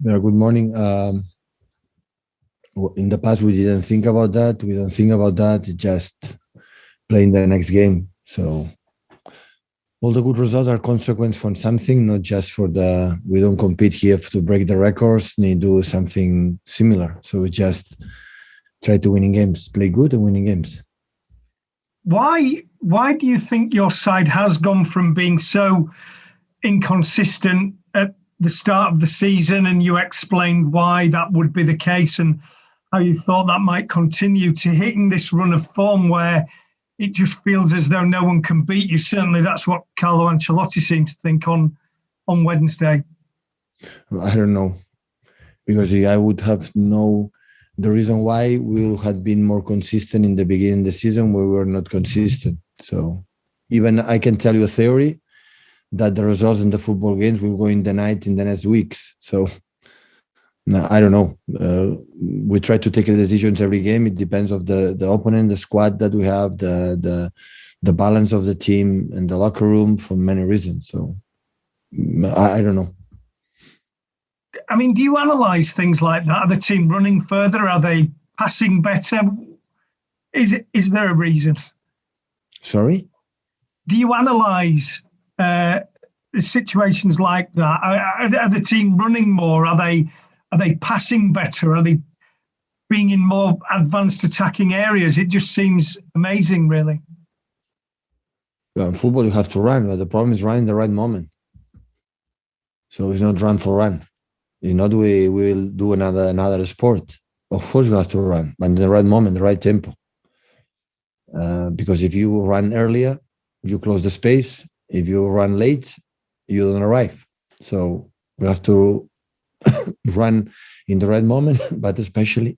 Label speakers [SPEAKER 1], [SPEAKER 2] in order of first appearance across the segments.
[SPEAKER 1] Yeah, good morning. In the past, we didn't think about that. We don't think about that. It's just playing the next game. So all the good results are consequence from something, not just for the. We don't compete here to break the records, need do something similar. So we just try to winning games, play good and winning games.
[SPEAKER 2] Why do you think your side has gone from being so inconsistent at the start of the season, and you explained why that would be the case and how you thought that might continue, to hitting this run of form where it just feels as though no one can beat you? Certainly that's what Carlo Ancelotti seemed to think on Wednesday.
[SPEAKER 1] I don't know, because I would have no the reason why we would have been more consistent in the beginning of the season where we were not consistent. So even I can tell you a theory that the results in the football games will go in the night in the next weeks. So no, I don't know. We try to take decisions every game. It depends of the opponent, the squad that we have, the balance of the team and the locker room for many reasons. So I don't know.
[SPEAKER 2] I mean, do you analyse things like that? Are the team running further? Are they passing better? Is there a reason?
[SPEAKER 1] Sorry?
[SPEAKER 2] Do you analyse situations like that? Are the team running more? Are they passing better? Are they being in more advanced attacking areas? It just seems amazing, really.
[SPEAKER 1] Well, in football, you have to run, but the problem is running the right moment. So it's not run for run. If not, we will do another sport. Of course, you have to run, but in the right moment, the right tempo. Because if you run earlier, you close the space. If you run late, you don't arrive. So we have to run in the right moment, but especially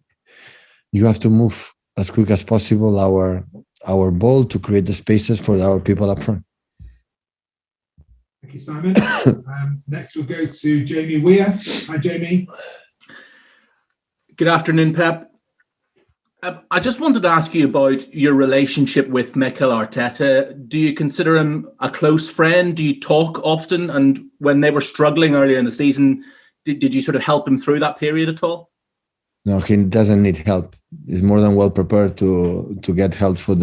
[SPEAKER 1] you have to move as quick as possible our ball to create the spaces for our people up front.
[SPEAKER 3] Thank you, Simon. Next, we'll go to Jamie Weir. Hi, Jamie.
[SPEAKER 4] Good afternoon, Pep. I just wanted to ask you about your relationship with Mikel Arteta. Do you consider him a close friend? Do you talk often? And when they were struggling earlier in the season, did you sort of help him through that period at all?
[SPEAKER 1] No, he doesn't need help. He's more than well prepared to get help for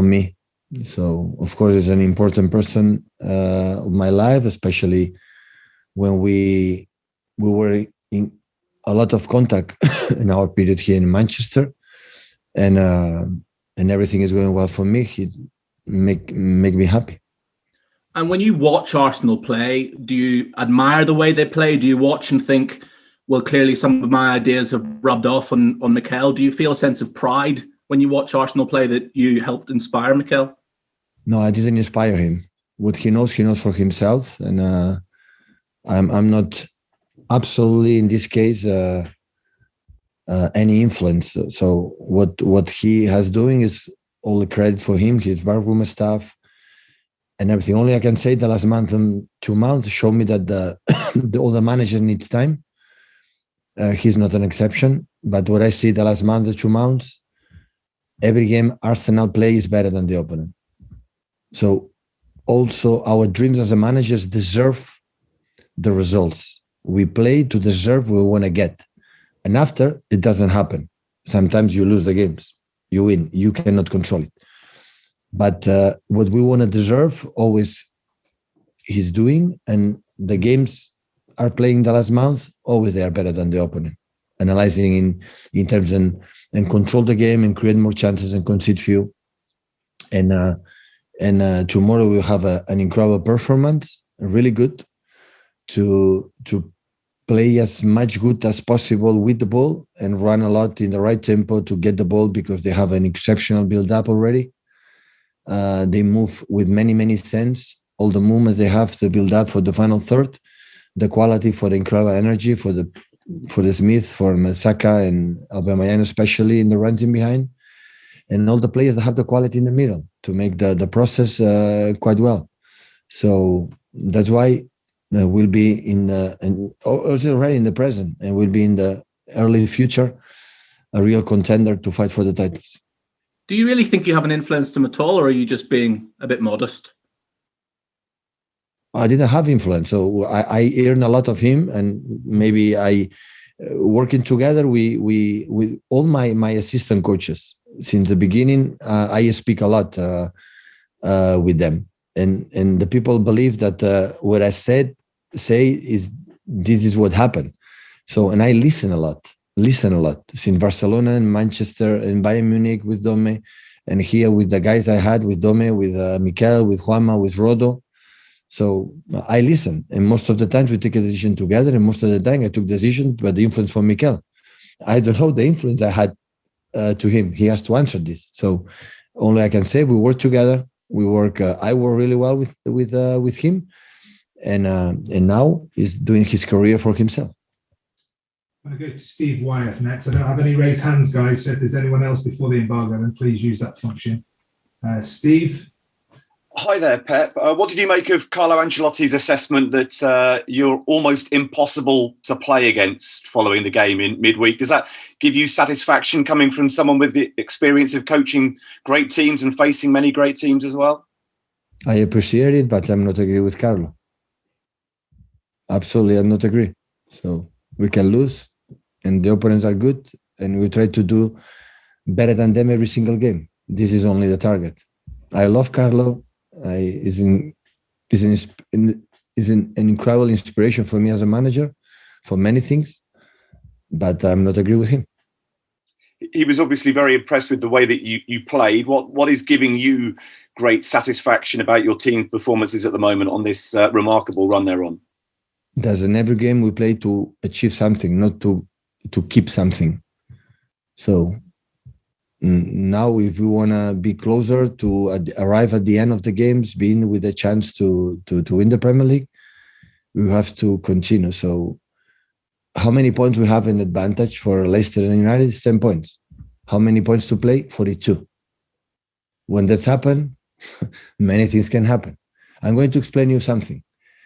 [SPEAKER 1] me. So, of course, he's an important person of my life, especially when we were in a lot of contact in our period here in Manchester, and everything is going well for me. He make me happy.
[SPEAKER 4] And when you watch Arsenal play, do you admire the way they play? Do you watch and think, well, clearly some of my ideas have rubbed off on Mikel? Do you feel a sense of pride when you watch Arsenal play that you helped inspire Mikel?
[SPEAKER 1] No, I didn't inspire him. What he knows for himself, and I'm not absolutely in this case any influence. So what he has doing is all the credit for him, his backroom staff, and everything. Only I can say the last month and 2 months show me that all the manager needs time. He's not an exception, but what I see the last month, 2 months, every game Arsenal play is better than the opponent. So also our dreams as a managers deserve the results. We play to deserve what we want to get. And after, it doesn't happen. Sometimes you lose the games. You win. You cannot control it. But what we want to deserve, always he's doing. And the games are playing the last month, always they are better than the opponent. Analyzing in terms and control the game and create more chances and concede few. And tomorrow we'll have an incredible performance, really good, to play as much good as possible with the ball and run a lot in the right tempo to get the ball, because they have an exceptional build-up already. They move with many sense. All the movements they have to build up for the final third, the quality for the incredible energy for the Smith, for Masaka and Aubameyang, especially in the runs in behind, and all the players that have the quality in the middle to make the process quite well. So that's why we'll be already in the present, and we'll be in the early future a real contender to fight for the titles.
[SPEAKER 4] Do you really think you haven't influenced him at all, or are you just being a bit modest?
[SPEAKER 1] I didn't have influence. So I learned a lot of him, and maybe I working together. We with all my assistant coaches since the beginning. I speak a lot with them, and the people believe that what I say is this is what happened. So, and I listen a lot since Barcelona and Manchester and Bayern Munich with Dome, and here with the guys I had with Dome, with Mikel, with Juanma, with Rodo. So I listen, and most of the times we take a decision together, and most of the time I took decision by the influence from Mikel. I don't know the influence I had to him. He has to answer this. So only I can say we work together. We work. I work really well with him, and now he's doing his career for himself.
[SPEAKER 3] I'm going to go to Steve Wyeth next. I don't have any raised hands, guys. So if there's anyone else before the embargo, then please use that function. Steve.
[SPEAKER 5] Hi there, Pep. What did you make of Carlo Ancelotti's assessment that you're almost impossible to play against following the game in midweek? Does that give you satisfaction coming from someone with the experience of coaching great teams and facing many great teams as well?
[SPEAKER 1] I appreciate it, but I'm not agree with Carlo. Absolutely, I'm not agree. So we can lose, and the opponents are good, and we try to do better than them every single game. This is only the target. I love Carlo. Is an incredible inspiration for me as a manager for many things, but I'm not agree with him.
[SPEAKER 5] He was obviously very impressed with the way that you played. What is giving you great satisfaction about your team's performances at the moment on this remarkable run they're on?
[SPEAKER 1] There's in every game we play to achieve something, not to keep something. So now if we want to be closer to arrive at the end of the games, being with a chance to win the Premier League, we have to continue. So how many points we have in advantage for Leicester and United? It's 10 points. How many points to play? 42. When that's happened, many things can happen. I'm going to explain you something.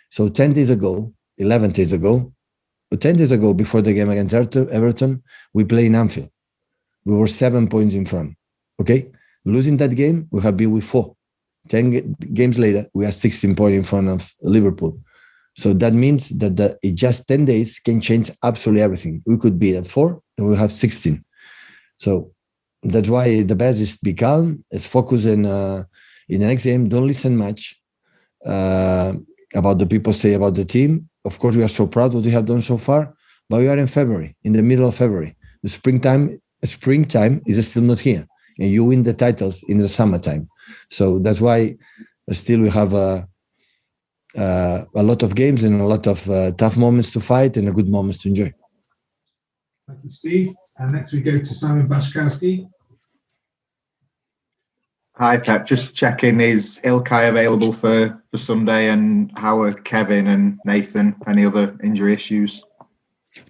[SPEAKER 1] So 10 days ago, 11 days ago, 10 days ago before the game against Everton, we play in Anfield. We were 7 points in front. Okay? Losing that game, we have been with 4. 10 games later, we are 16 points in front of Liverpool. So that means that in just 10 days can change absolutely everything. We could be at 4 and we have 16. So that's why the best is be calm. Let's focus in the next game. Don't listen much about the people say about the team. Of course, we are so proud what we have done so far, but we are in February, in the middle of February. The springtime is still not here, and you win the titles in the summertime. So that's why still we have a lot of games and a lot of tough moments to fight and a good moments to enjoy.
[SPEAKER 3] Thank you, Steve. And next we go to Simon Bashkowski.
[SPEAKER 6] Hi, Pep. Just checking, is Ilkay available for Sunday, and how are Kevin and Nathan? Any other injury issues?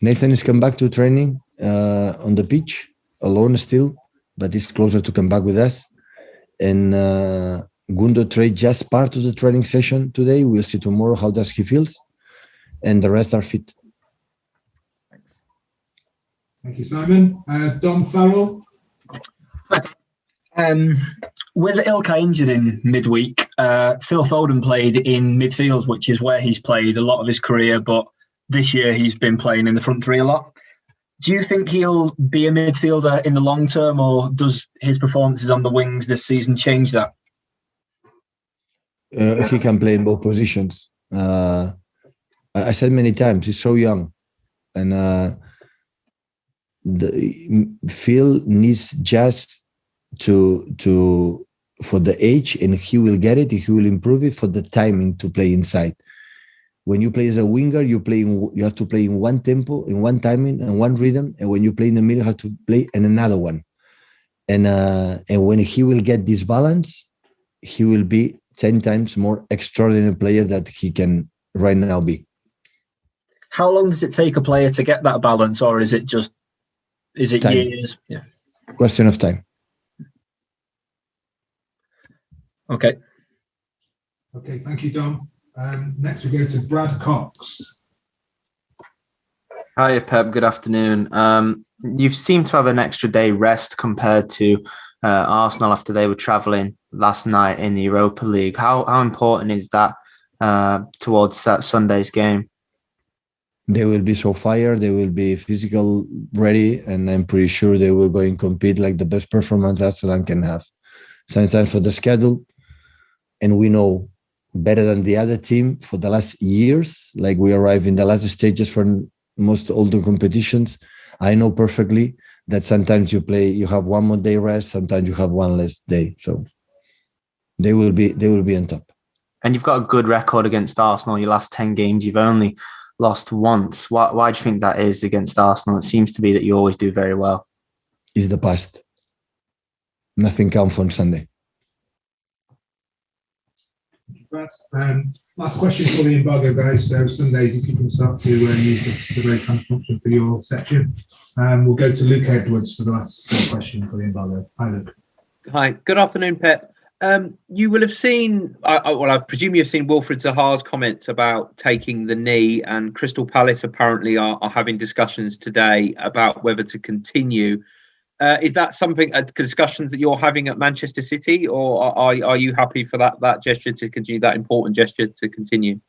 [SPEAKER 1] Nathan has come back to training on the pitch, alone still, but he's closer to come back with us. And Gundo trade just part of the training session today. We'll see tomorrow how does he feels, and the rest are fit.
[SPEAKER 6] Thanks.
[SPEAKER 3] Thank you, Simon. Dom Farrell.
[SPEAKER 7] With Ilkay injured in midweek, Phil Foden played in midfield, which is where he's played a lot of his career, but this year he's been playing in the front three a lot. Do you think he'll be a midfielder in the long term, or does his performances on the wings this season change that?
[SPEAKER 1] He can play in both positions. I said many times, he's so young. And Phil needs just to for the age, and he will get it, he will improve it for the timing to play inside. When you play as a winger, you have to play in one tempo, in one timing, and one rhythm. And when you play in the middle, you have to play in another one. And when he will get this balance, he will be 10 times more extraordinary player that he can right now be.
[SPEAKER 7] How long does it take a player to get that balance, or is it
[SPEAKER 1] Time.
[SPEAKER 7] Years? Yeah.
[SPEAKER 1] Question of time.
[SPEAKER 7] Okay.
[SPEAKER 3] Okay, thank you, Dom. Next we go to Brad Cox.
[SPEAKER 8] Hi, Pep. Good afternoon. You seem to have an extra day rest compared to Arsenal after they were travelling last night in the Europa League. How important is that towards that Sunday's game?
[SPEAKER 1] They will be so fired. They will be physical ready, and I'm pretty sure they will go and compete like the best performance Arsenal can have. Sometimes for the schedule, and we know better than the other team for the last years. Like we arrive in the last stages for most older competitions. I know perfectly that sometimes you have one more day rest, sometimes you have one less day. So they will be on top.
[SPEAKER 8] And you've got a good record against Arsenal. Your last 10 games, you've only lost once. Why do you think that is against Arsenal? It seems to be that you always do very well.
[SPEAKER 1] It's the past. Nothing counts on Sunday.
[SPEAKER 3] Last question for the embargo, guys. So Sundays, if you can start to use the raise hand function for your section. We'll go to Luke Edwards for the last question for the embargo. Hi, Luke.
[SPEAKER 9] Hi. Good afternoon, Pep. You will have seen, I presume you've seen Wilfried Zaha's comments about taking the knee, and Crystal Palace apparently are having discussions today about whether to continue. Is that something, discussions that you're having at Manchester City, or are you happy for that gesture to continue, that important gesture to continue?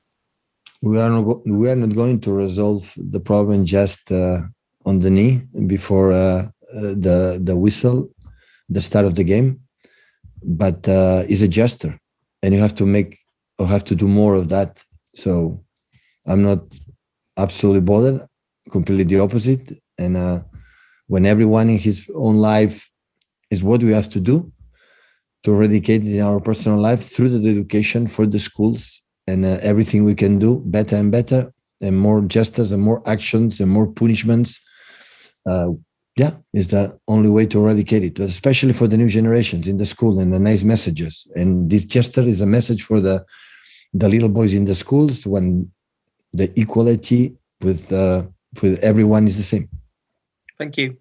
[SPEAKER 1] We are not going to resolve the problem just on the knee before the whistle, the start of the game. But it's a gesture, and you have to do more of that. So I'm not absolutely bothered, completely the opposite. And when everyone in his own life is what we have to do to eradicate it in our personal life through the education for the schools and everything we can do better and better, and more gestures and more actions and more punishments. Is the only way to eradicate it, but especially for the new generations in the school, and the nice messages. And this gesture is a message for the little boys in the schools, when the equality with everyone is the same.
[SPEAKER 9] Thank you.